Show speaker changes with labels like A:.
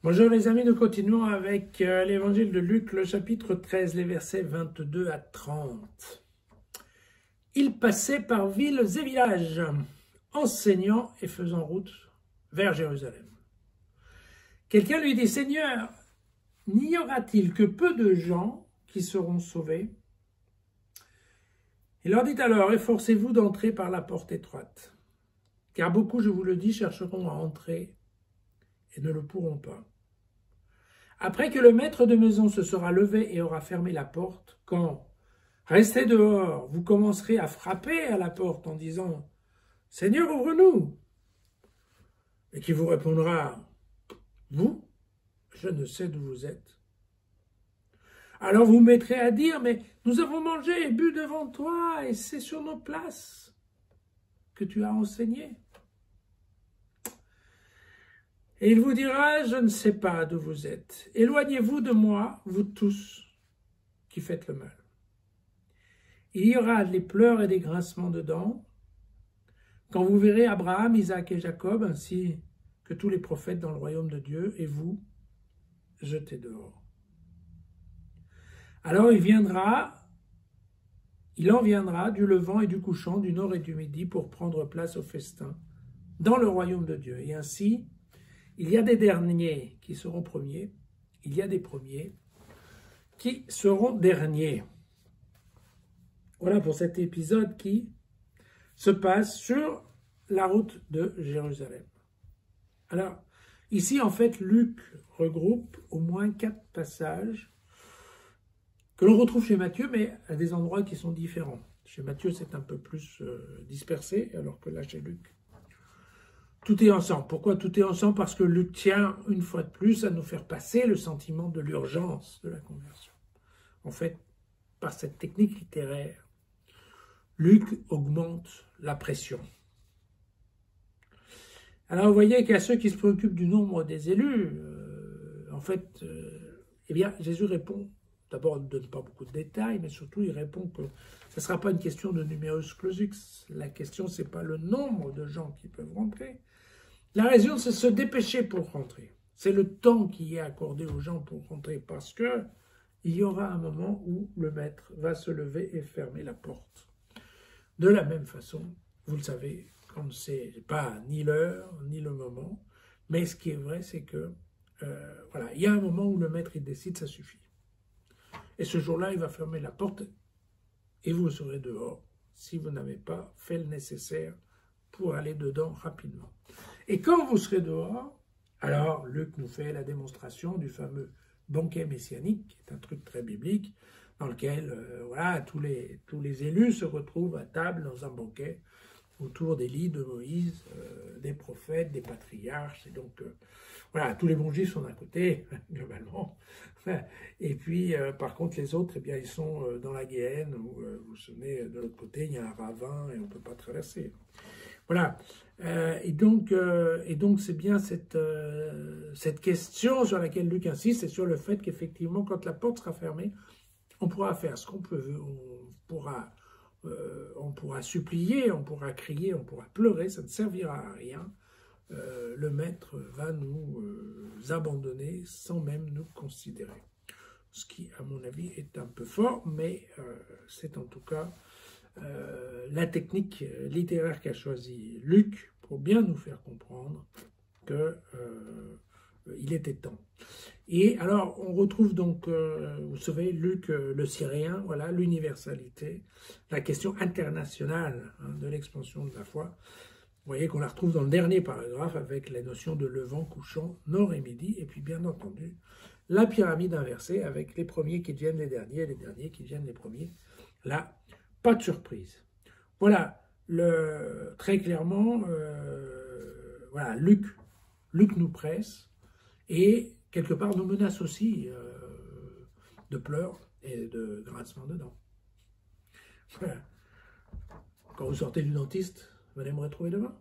A: Bonjour les amis, nous continuons avec l'évangile de Luc, le chapitre 13, les versets 22 à 30. Il passait par villes et villages, enseignant et faisant route vers Jérusalem. Quelqu'un lui dit, Seigneur, n'y aura-t-il que peu de gens qui seront sauvés? Il leur dit alors, efforcez-vous d'entrer par la porte étroite, car beaucoup, je vous le dis, chercheront à entrer et ne le pourront pas. Après que le maître de maison se sera levé et aura fermé la porte, quand, restez dehors, vous commencerez à frapper à la porte en disant « Seigneur, ouvre-nous » et qui vous répondra « Vous, je ne sais d'où vous êtes. » Alors vous mettrez à dire « Mais nous avons mangé et bu devant toi et c'est sur nos places que tu as enseigné. » Et il vous dira, je ne sais pas d'où vous êtes. Éloignez-vous de moi, vous tous qui faites le mal. Il y aura des pleurs et des grincements de dents quand vous verrez Abraham, Isaac et Jacob, ainsi que tous les prophètes dans le royaume de Dieu, et vous, jetés dehors. Alors il en viendra du levant et du couchant, du nord et du midi, pour prendre place au festin dans le royaume de Dieu. Et ainsi, il y a des derniers qui seront premiers, il y a des premiers qui seront derniers. Voilà pour cet épisode qui se passe sur la route de Jérusalem. Alors, ici, en fait, Luc regroupe au moins 4 passages que l'on retrouve chez Matthieu, mais à des endroits qui sont différents. Chez Matthieu, c'est un peu plus dispersé, alors que là, chez Luc, tout est ensemble. Pourquoi tout est ensemble? Parce que Luc tient, une fois de plus, à nous faire passer le sentiment de l'urgence de la conversion. En fait, par cette technique littéraire, Luc augmente la pression. Alors, vous voyez qu'il y a ceux qui se préoccupent du nombre des élus. Eh bien, Jésus répond, d'abord, il ne donne pas beaucoup de détails, mais surtout, il répond que ce ne sera pas une question de numerus clausus. La question, ce n'est pas le nombre de gens qui peuvent rentrer. La raison, c'est se dépêcher pour rentrer. C'est le temps qui est accordé aux gens pour rentrer, parce que il y aura un moment où le maître va se lever et fermer la porte. De la même façon, vous le savez, on ne sait pas ni l'heure, ni le moment, mais ce qui est vrai, c'est que voilà, il y a un moment où le maître il décide, ça suffit. Et ce jour-là, il va fermer la porte et vous serez dehors si vous n'avez pas fait le nécessaire pour aller dedans rapidement. Et quand vous serez dehors, alors Luc nous fait la démonstration du fameux banquet messianique, qui est un truc très biblique, dans lequel voilà, tous les élus se retrouvent à table dans un banquet autour des lits de Moïse, des prophètes, des patriarches. Et donc, voilà, tous les bons juifs sont d'un côté, globalement. Et puis, par contre, les autres, eh bien, ils sont dans la Guéhenne, où, vous vous souvenez, de l'autre côté, il y a un ravin et on ne peut pas traverser. Voilà. Et donc, c'est bien cette question sur laquelle Luc insiste, c'est sur le fait qu'effectivement, quand la porte sera fermée, on pourra faire ce qu'on peut, on pourra supplier, on pourra crier, on pourra pleurer, ça ne servira à rien. Le maître va nous abandonner sans même nous considérer. Ce qui, à mon avis, est un peu fort, mais c'est en tout cas la technique littéraire qu'a choisi Luc pour bien nous faire comprendre que il était temps. Et alors, on retrouve donc, vous savez, Luc le Syrien, voilà, l'universalité, la question internationale de l'expansion de la foi. Vous voyez qu'on la retrouve dans le dernier paragraphe avec la notion de levant, couchant, nord et midi, et puis bien entendu, la pyramide inversée avec les premiers qui deviennent les derniers et les derniers qui deviennent les premiers. Là, pas de surprise. Voilà, très clairement, voilà, Luc nous presse et quelque part nous menace aussi de pleurs et de grincements de dents. Voilà. Quand vous sortez du dentiste, vous allez me retrouver demain.